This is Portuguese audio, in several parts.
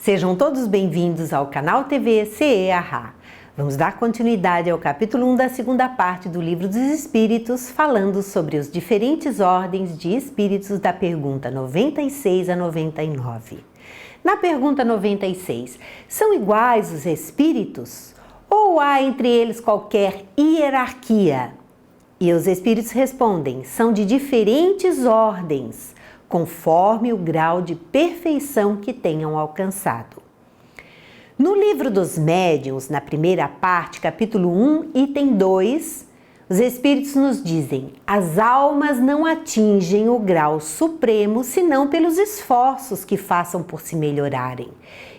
Sejam todos bem-vindos ao canal TV CE Arra. Vamos dar continuidade ao capítulo 1 da segunda parte do Livro dos Espíritos, falando sobre os diferentes ordens de espíritos da pergunta 96 a 99. Na pergunta 96, são iguais os espíritos? Ou há entre eles qualquer hierarquia? E os espíritos respondem, são de diferentes ordens, conforme o grau de perfeição que tenham alcançado. No Livro dos Médiuns, na primeira parte, capítulo 1, item 2, os espíritos nos dizem: as almas não atingem o grau supremo senão pelos esforços que façam por se melhorarem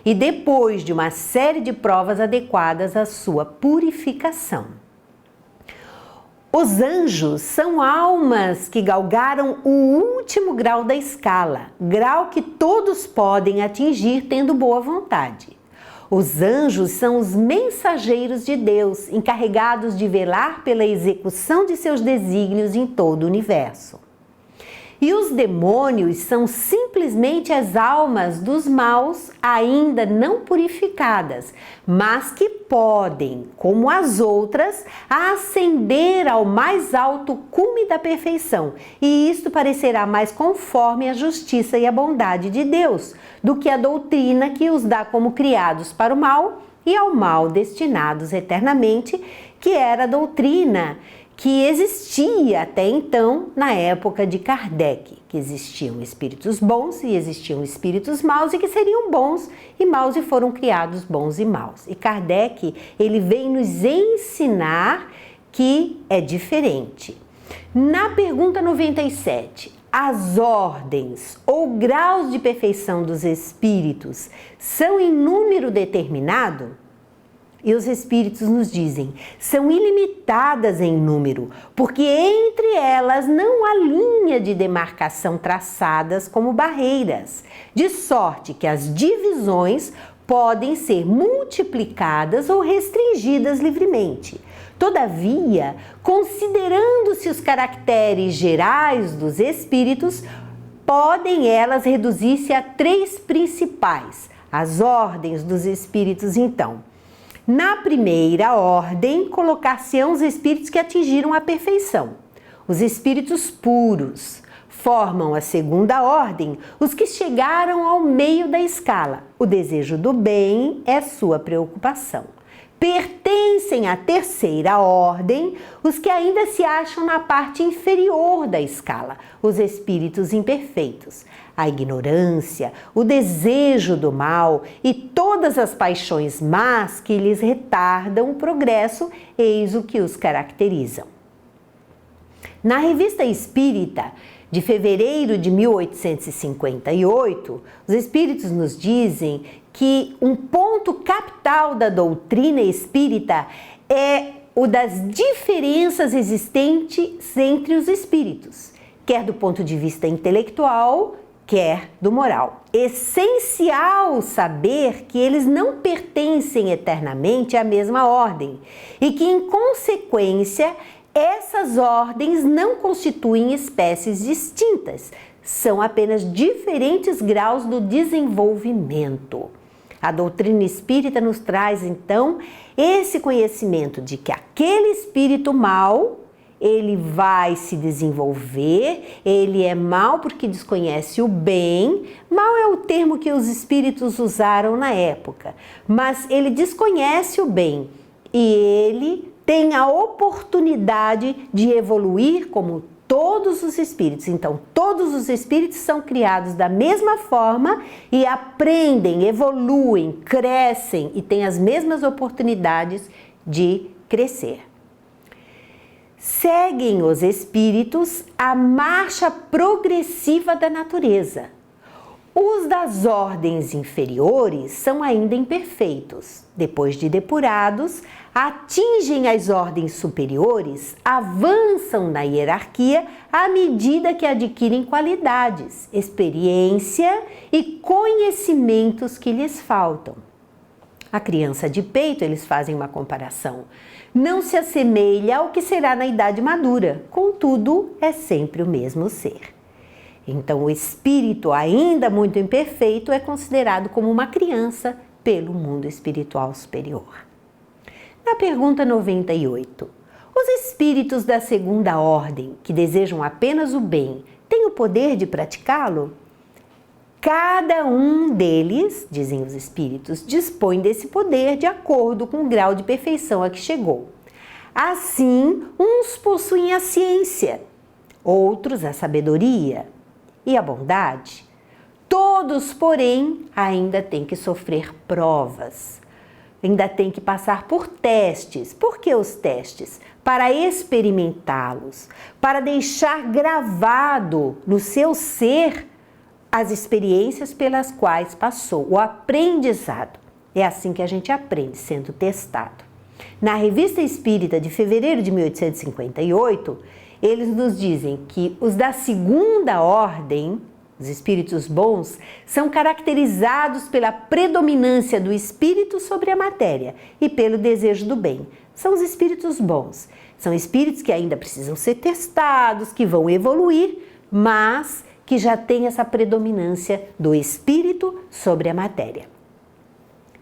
e depois de uma série de provas adequadas à sua purificação. Os anjos são almas que galgaram o último grau da escala, grau que todos podem atingir tendo boa vontade. Os anjos são os mensageiros de Deus, encarregados de velar pela execução de seus desígnios em todo o universo. E os demônios são simplesmente as almas dos maus ainda não purificadas, mas que podem, como as outras, ascender ao mais alto cume da perfeição. E isto parecerá mais conforme a justiça e a bondade de Deus, do que a doutrina que os dá como criados para o mal e ao mal destinados eternamente, que era a doutrina que existia até então na época de Kardec, que existiam espíritos bons e existiam espíritos maus e que seriam bons e maus e foram criados bons e maus. E Kardec, ele vem nos ensinar que é diferente. Na pergunta 97, as ordens ou graus de perfeição dos espíritos são em número determinado? E os espíritos nos dizem, são ilimitadas em número, porque entre elas não há linha de demarcação traçadas como barreiras, de sorte que as divisões podem ser multiplicadas ou restringidas livremente. Todavia, considerando-se os caracteres gerais dos espíritos, podem elas reduzir-se a três principais, as ordens dos espíritos então. Na primeira ordem, colocar-se-ão os espíritos que atingiram a perfeição. Os espíritos puros formam a segunda ordem, os que chegaram ao meio da escala. O desejo do bem é sua preocupação. Pertencem à terceira ordem os que ainda se acham na parte inferior da escala, os espíritos imperfeitos. A ignorância, o desejo do mal e todas as paixões más que lhes retardam o progresso, eis o que os caracterizam. Na Revista Espírita, de fevereiro de 1858, os espíritos nos dizem que um ponto capital da doutrina espírita é o das diferenças existentes entre os espíritos, quer do ponto de vista intelectual, quer do moral. Essencial saber que eles não pertencem eternamente à mesma ordem e que, em consequência, essas ordens não constituem espécies distintas, são apenas diferentes graus do desenvolvimento. A doutrina espírita nos traz, então, esse conhecimento de que aquele espírito mau, ele vai se desenvolver, ele é mau porque desconhece o bem. Mau é o termo que os espíritos usaram na época, mas ele desconhece o bem e ele tem a oportunidade de evoluir como todos os espíritos. Então, todos os espíritos são criados da mesma forma e aprendem, evoluem, crescem e têm as mesmas oportunidades de crescer. Seguem os espíritos a marcha progressiva da natureza. Os das ordens inferiores são ainda imperfeitos. Depois de depurados, atingem as ordens superiores, avançam na hierarquia à medida que adquirem qualidades, experiência e conhecimentos que lhes faltam. A criança de peito, eles fazem uma comparação, não se assemelha ao que será na idade madura, contudo, é sempre o mesmo ser. Então, o espírito, ainda muito imperfeito, é considerado como uma criança pelo mundo espiritual superior. Na pergunta 98, os espíritos da segunda ordem, que desejam apenas o bem, têm o poder de praticá-lo? Cada um deles, dizem os espíritos, dispõe desse poder de acordo com o grau de perfeição a que chegou. Assim, uns possuem a ciência, outros a sabedoria e a bondade. Todos, porém, ainda têm que sofrer provas, ainda têm que passar por testes. Por que os testes? Para experimentá-los, para deixar gravado no seu ser as experiências pelas quais passou, o aprendizado. É assim que a gente aprende, sendo testado. Na Revista Espírita de fevereiro de 1858, eles nos dizem que os da segunda ordem, os espíritos bons, são caracterizados pela predominância do espírito sobre a matéria e pelo desejo do bem. São os espíritos bons. São espíritos que ainda precisam ser testados, que vão evoluir, mas que já têm essa predominância do espírito sobre a matéria.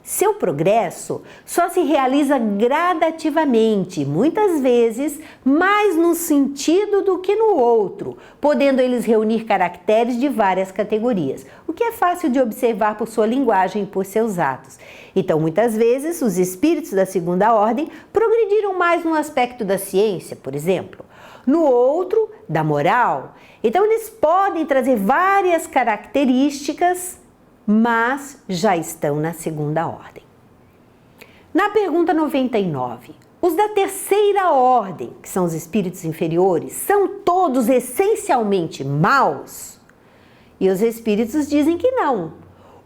Seu progresso só se realiza gradativamente, muitas vezes mais num sentido do que no outro, podendo eles reunir caracteres de várias categorias, o que é fácil de observar por sua linguagem e por seus atos. Então, muitas vezes, os espíritos da segunda ordem progrediram mais no aspecto da ciência, por exemplo, no outro, da moral. Então, eles podem trazer várias características, mas já estão na segunda ordem. Na pergunta 99, os da terceira ordem, que são os espíritos inferiores, são todos essencialmente maus? E os espíritos dizem que não.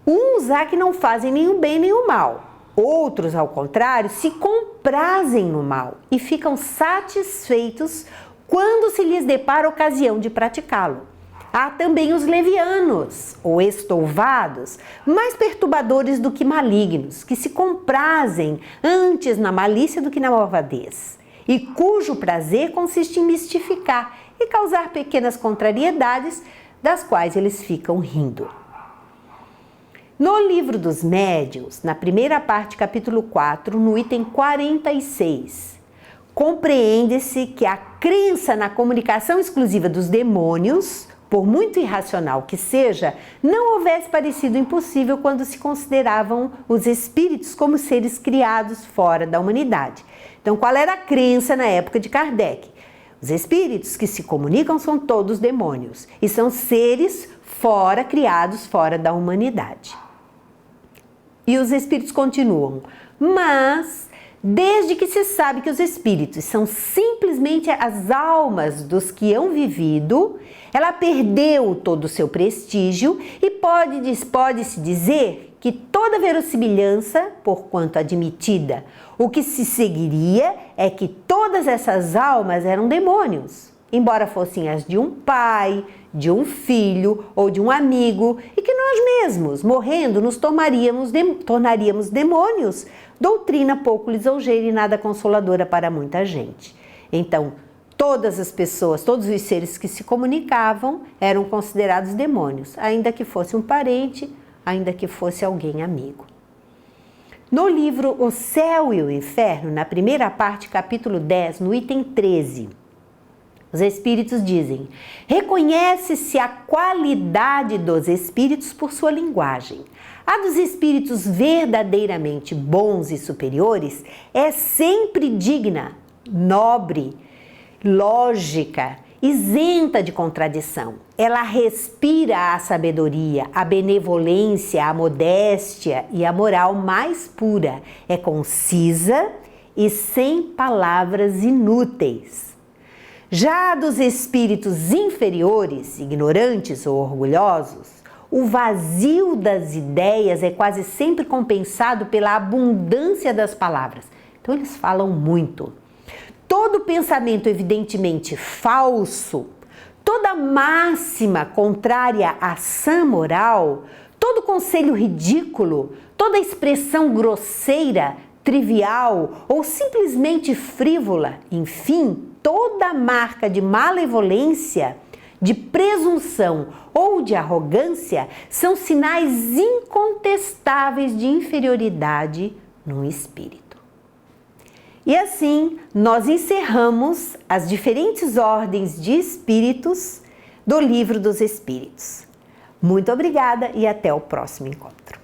Uns há que não fazem nenhum bem nem o mal. Outros, ao contrário, se comprazem no mal e ficam satisfeitos quando se lhes depara a ocasião de praticá-lo. Há também os levianos, ou estouvados, mais perturbadores do que malignos, que se comprazem antes na malícia do que na malvadez, e cujo prazer consiste em mistificar e causar pequenas contrariedades, das quais eles ficam rindo. No Livro dos Médiuns, na primeira parte, capítulo 4, no item 46, compreende-se que a crença na comunicação exclusiva dos demônios, por muito irracional que seja, não houvesse parecido impossível quando se consideravam os espíritos como seres criados fora da humanidade. Então, qual era a crença na época de Kardec? Os espíritos que se comunicam são todos demônios e são seres criados fora da humanidade. E os espíritos continuam, mas desde que se sabe que os espíritos são simplesmente as almas dos que hão vivido, ela perdeu todo o seu prestígio e pode-se dizer que toda verossimilhança, porquanto admitida, o que se seguiria é que todas essas almas eram demônios, embora fossem as de um pai, de um filho ou de um amigo, e que nós mesmos, morrendo, nos tornaríamos demônios, doutrina pouco lisonjeira e nada consoladora para muita gente. Então, todas as pessoas, todos os seres que se comunicavam eram considerados demônios, ainda que fosse um parente, ainda que fosse alguém amigo. No livro O Céu e o Inferno, na primeira parte, capítulo 10, no item 13, os espíritos dizem: reconhece-se a qualidade dos espíritos por sua linguagem. A dos espíritos verdadeiramente bons e superiores é sempre digna, nobre, lógica, isenta de contradição. Ela respira a sabedoria, a benevolência, a modéstia e a moral mais pura. É concisa e sem palavras inúteis. Já a dos espíritos inferiores, ignorantes ou orgulhosos, o vazio das ideias é quase sempre compensado pela abundância das palavras. Então eles falam muito. Todo pensamento evidentemente falso, toda máxima contrária à sã moral, todo conselho ridículo, toda expressão grosseira, trivial ou simplesmente frívola, enfim, toda marca de malevolência, de presunção ou de arrogância são sinais incontestáveis de inferioridade no espírito. E assim, nós encerramos as diferentes ordens de espíritos do Livro dos Espíritos. Muito obrigada e até o próximo encontro.